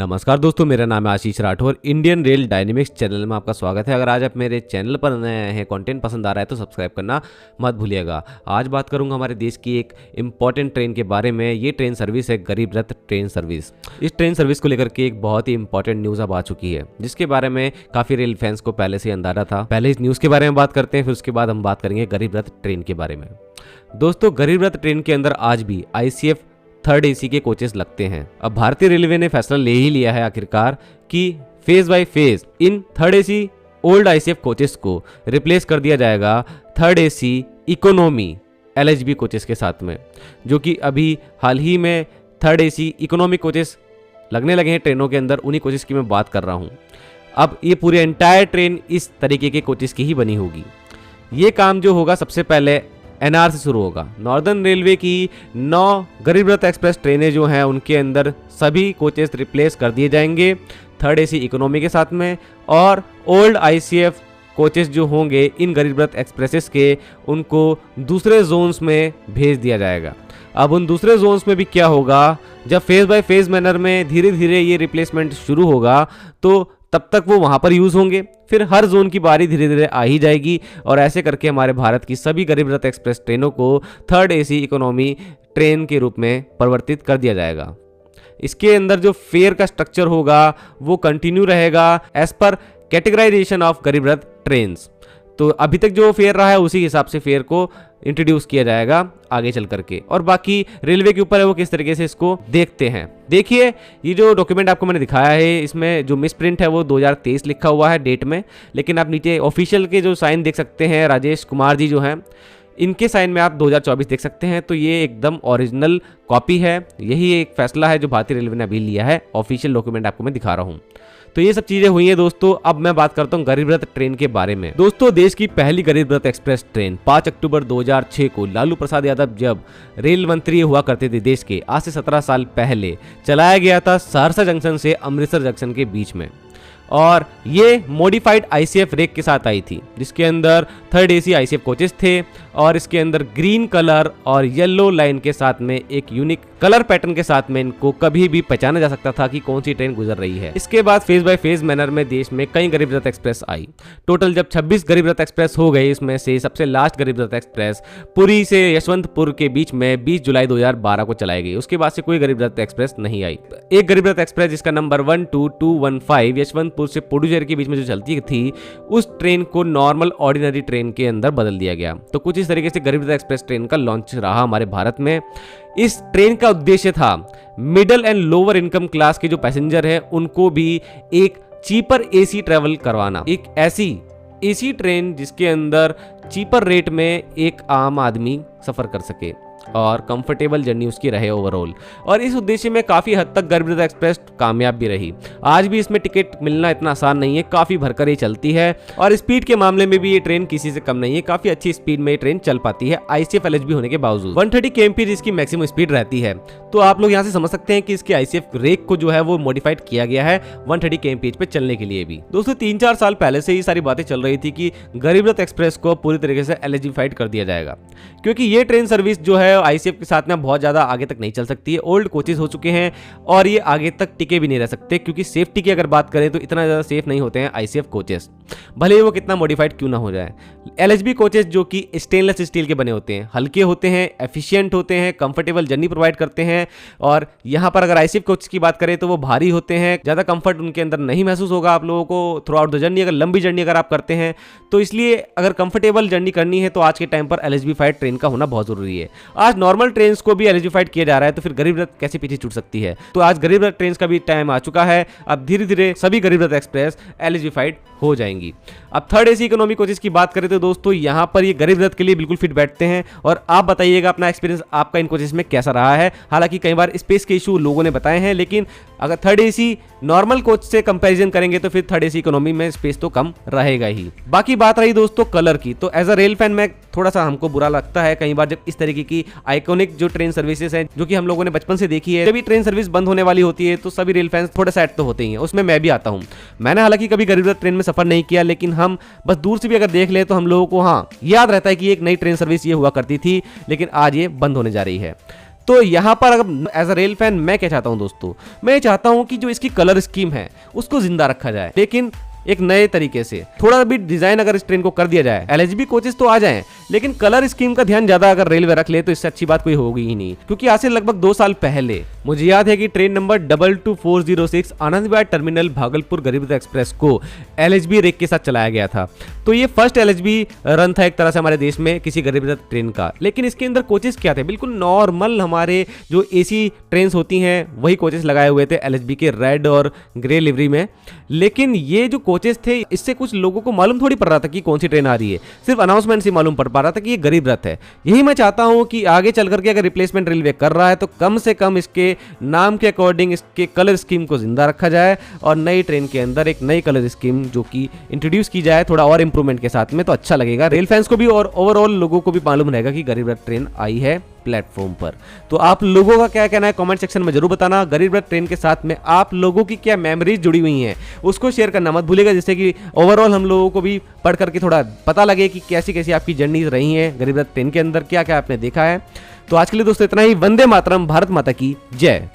नमस्कार दोस्तों, मेरा नाम है Ashish Rathore. Indian rail dynamics channel में आपका स्वागत है। अगर आज आप मेरे चैनल पर नए आए हैं, कंटेंट पसंद आ रहा है तो सब्सक्राइब करना मत भूलिएगा। आज बात करूंगा हमारे देश की एक इंपॉर्टेंट ट्रेन के बारे में। ये ट्रेन सर्विस है गरीब रथ ट्रेन सर्विस। इस ट्रेन सर्विस को लेकर के एक बहुत ही इंपॉर्टेंट न्यूज़ अब आ चुकी है, जिसके बारे में काफ़ी रेल फैंस को पहले से अंदाजा था। पहले इस न्यूज़ के बारे में बात करते हैं, फिर उसके बाद हम बात करेंगे गरीब रथ ट्रेन के बारे में। दोस्तों, गरीब रथ ट्रेन के अंदर आज भी ICF थर्ड AC के कोचेस लगते हैं। अब भारतीय रेलवे ने फैसला ले ही लिया है आखिरकार कि phase by phase in third AC old ICF coaches को रिप्लेस कर दिया जाएगा third AC economy LHB coaches के साथ में, जो कि अभी हाल ही में थर्ड AC इकोनॉमी कोचेस लगने लगे हैं ट्रेनों के अंदर। उन्हीं कोचेस की मैं बात कर रहा हूँ। अब ये पूरी एंटायर ट्रेन इस तरीके के कोचेस की ही बनी होगी। ये काम जो होगा सबसे पहले NR से शुरू होगा। नॉर्दर्न रेलवे की 9 गरीब रथ एक्सप्रेस ट्रेनें जो हैं उनके अंदर सभी कोचेस रिप्लेस कर दिए जाएंगे थर्ड AC इकोनॉमी के साथ में, और ओल्ड ICF कोचेस जो होंगे इन गरीब रथ एक्सप्रेसेस के, उनको दूसरे जोन्स में भेज दिया जाएगा। अब उन दूसरे जोन्स में भी क्या होगा, जब फेज बाय फेज मैनर में धीरे धीरे ये रिप्लेसमेंट शुरू होगा तो तब तक वो वहाँ पर यूज़ होंगे। फिर हर जोन की बारी धीरे धीरे आ ही जाएगी, और ऐसे करके हमारे भारत की सभी गरीब रथ एक्सप्रेस ट्रेनों को थर्ड AC इकोनॉमी ट्रेन के रूप में परिवर्तित कर दिया जाएगा। इसके अंदर जो फेयर का स्ट्रक्चर होगा वो कंटिन्यू रहेगा एज पर कैटेगराइजेशन ऑफ गरीब रथ ट्रेन्स। तो अभी तक जो फेयर रहा है उसी हिसाब से फेयर को इंट्रोड्यूस किया जाएगा आगे चल करके, और बाकी रेलवे के ऊपर है वो किस तरीके से इसको देखते हैं। देखिए, ये जो डॉक्यूमेंट आपको मैंने दिखाया है, इसमें जो मिस प्रिंट है वो 2023 लिखा हुआ है डेट में, लेकिन आप नीचे ऑफिशियल के जो साइन देख सकते हैं, राजेश कुमार जी जो हैं, इनके साइन में आप 2024 देख सकते हैं। तो ये एकदम ओरिजिनल कॉपी है। यही एक फैसला है जो भारतीय रेलवे ने अभी लिया है। ऑफिशियल डॉक्यूमेंट आपको मैं दिखा रहा हूँ। तो ये सब चीजें हुई हैं दोस्तों। अब मैं बात करता हूँ गरीब रथ ट्रेन के बारे में। दोस्तों, देश की पहली गरीब रथ एक्सप्रेस ट्रेन 5 अक्टूबर 2006 को लालू प्रसाद यादव जब रेल मंत्री हुआ करते थे देश के, आज से 17 साल पहले चलाया गया था सहरसा जंक्शन से अमृतसर जंक्शन के बीच में। और ये मॉडिफाइड ICF रेक के साथ आई थी, जिसके अंदर थर्ड AC ICF कोचेस थे, और इसके अंदर ग्रीन कलर और येलो लाइन के साथ में एक यूनिक कलर पैटर्न के साथ में इनको कभी भी पहचाना जा सकता था कि कौन सी ट्रेन गुजर रही है। इसके बाद फेज बाय फेज मैनर में देश में कई गरीब रथ एक्सप्रेस आई। टोटल जब 26 गरीब रथ एक्सप्रेस हो गए, इसमें से सबसे लास्ट गरीब रथ एक्सप्रेस पुरी से यशवंतपुर के बीच में 20 जुलाई 2012 को चलाई गई। उसके बाद से कोई गरीब रथ एक्सप्रेस नहीं आई। एक गरीब रथ एक्सप्रेस जिसका नंबर 12215 यशवंतपुर से पुडुचेरी के बीच में जो चलती थी, उस ट्रेन को नॉर्मल ऑर्डिनरी ट्रेन के अंदर बदल दिया गया। तो कुछ इस तरीके से गरीब रथ एक्सप्रेस ट्रेन का लॉन्च रहा हमारे भारत में। इस ट्रेन का उद्देश्य था middle and lower income class के जो पैसेंजर है उनको भी एक चीपर AC ट्रेवल करवाना। एक ऐसी AC ट्रेन जिसके अंदर चीपर रेट में एक आम आदमी सफर कर सके और कंफर्टेबल जर्नी उसकी रहे ओवरऑल। और इस उद्देश्य में काफ़ी हद तक गरीब रथ एक्सप्रेस कामयाब भी रही। आज भी इसमें टिकट मिलना इतना आसान नहीं है, काफ़ी भरकर ये चलती है, और स्पीड के मामले में भी ये ट्रेन किसी से कम नहीं है। काफ़ी अच्छी स्पीड में ये ट्रेन चल पाती है ICF LHB होने के बावजूद। 130 kmph इसकी मैक्सिमम स्पीड रहती है। तो आप लोग यहाँ से समझ सकते हैं कि इसके ICF रेक को जो है वो मॉडिफाइड किया गया है 130 kmph पे चलने के लिए भी। दोस्तों, 3-4 साल पहले से ही सारी बातें चल रही थी कि गरीब रथ एक्सप्रेस को पूरी तरीके से LHBfied कर दिया जाएगा, क्योंकि ये ट्रेन सर्विस जो है ICF के साथ में बहुत ज़्यादा आगे तक नहीं चल सकती है। ओल्ड कोचेस हो चुके हैं और ये आगे तक टिके भी नहीं रह सकते, क्योंकि सेफ्टी की अगर बात करें तो इतना ज़्यादा सेफ नहीं होते हैं ICF कोचेस, भले ही वो कितना मॉडिफाइड क्यों ना हो जाए। LHB कोचेस जो कि स्टेनलेस स्टील के बने होते हैं, हल्के होते हैं, एफिशिएंट होते हैं, कंफर्टेबल जर्नी प्रोवाइड करते हैं। और यहाँ पर अगर ICF कोच की बात करें तो वो भारी होते हैं, ज़्यादा कंफर्ट उनके अंदर नहीं महसूस होगा आप लोगों को थ्रू आउट द जर्नी, अगर लंबी जर्नी अगर आप करते हैं तो। इसलिए अगर कंफर्टेबल जर्नी करनी है तो आज के टाइम पर LHBfied ट्रेन का होना बहुत जरूरी है। आज नॉर्मल ट्रेन को भी LHBfied किया जा रहा है, तो फिर गरीब रथ कैसे पीछे छूट सकती है। तो आज गरीब रथ ट्रेन का भी टाइम आ चुका है। अब धीरे धीरे सभी गरीब रथ एक्सप्रेस LHBfied हो जाएंगी। अब थर्ड AC इकोनॉमी कोचेस की बात करें तो दोस्तों, यहाँ पर ये गरीब रथ के लिए बिल्कुल फिट बैठते हैं। और आप बताइएगा अपना एक्सपीरियंस आपका इन कोचेस में कैसा रहा है। हालांकि कई बार स्पेस के इशू लोगों ने बताए हैं, लेकिन अगर थर्ड AC नॉर्मल कोच से कंपैरिजन करेंगे तो फिर थर्ड AC इकोनॉमी में स्पेस तो कम रहेगा ही। बाकी बात रही दोस्तों कलर की, तो एज अ रेल फैन में थोड़ा सा हमको बुरा लगता है कई बार जब इस तरीके की आइकॉनिक जो ट्रेन सर्विसेज हैं, जो कि हम लोगों ने बचपन से देखी है, जब भी ट्रेन सर्विस बंद होने वाली होती है तो सभी रेल फैंस थोड़ा सैड तो होते ही हैं। उसमें मैं भी आता हूँ। मैंने हालांकि कभी गरीब रथ ट्रेन में सफर नहीं किया, लेकिन हम बस दूर से भी अगर देख ले तो हम लोगों को हाँ याद रहता है कि एक नई ट्रेन सर्विस ये हुआ करती थी, लेकिन आज ये बंद होने जा रही है। तो यहाँ पर अगर एज अ रेल फैन मैं क्या चाहता हूँ दोस्तों, मैं चाहता हूँ कि जो इसकी कलर स्कीम है उसको जिंदा रखा जाए, लेकिन एक नए तरीके से थोड़ा भी डिजाइन अगर इस ट्रेन को कर दिया जाए। एलएचबी कोचेस तो आ जाएं, लेकिन कलर स्कीम का ध्यान ज्यादा अगर रेलवे रख ले तो इससे अच्छी बात कोई होगी ही नहीं। क्योंकि आज से लगभग 2 साल पहले मुझे याद है कि train number 22406 Anand Vihar terminal Bhagalpur गरीब रथ एक्सप्रेस को एलएचबी रेक के साथ चलाया गया था। तो ये फर्स्ट एलएचबी रन था एक तरह से हमारे देश में किसी गरीब रथ ट्रेन का। लेकिन इसके अंदर कोचेस क्या थे, बिल्कुल नॉर्मल हमारे जो एसी ट्रेन होती हैं वही कोचेस लगाए हुए थे एलएचबी के रेड और ग्रे लिवरी में। लेकिन ये जो कोचेस थे इससे कुछ लोगों को मालूम थोड़ी पड़ रहा था कि कौन सी ट्रेन आ रही है, सिर्फ अनाउंसमेंट से मालूम पड़ पा रहा था कि ये गरीब रथ है। यही मैं चाहता हूं कि आगे चल करके अगर रिप्लेसमेंट रेलवे कर रहा है तो कम से कम इसके नाम के अकॉर्डिंग इसके कलर स्कीम को जिंदा रखा जाए और नई ट्रेन के अंदर एक नई कलर स्कीम जो कि इंट्रोड्यूस की जाए थोड़ा और इंप्रूवमेंट के साथ में, तो अच्छा लगेगा रेल फैंस को भी और ओवरऑल लोगों को भी मालूम रहेगा कि गरीब रथ ट्रेन आई है प्लेटफॉर्म पर। तो आप लोगों का क्या कहना है कमेंट सेक्शन में जरूर बताना। गरीब रथ ट्रेन के साथ में आप लोगों की क्या मेमोरीज जुड़ी हुई हैं उसको शेयर करना मत भूलिएगा, जिससे कि ओवरऑल हम लोगों को भी पढ़ करके थोड़ा पता लगे कि कैसी कैसी आपकी जर्नीज रही हैं गरीब रथ ट्रेन के अंदर, क्या क्या आपने देखा है। तो आज के लिए दोस्तों इतना ही। वंदे मातरम, भारत माता की जय।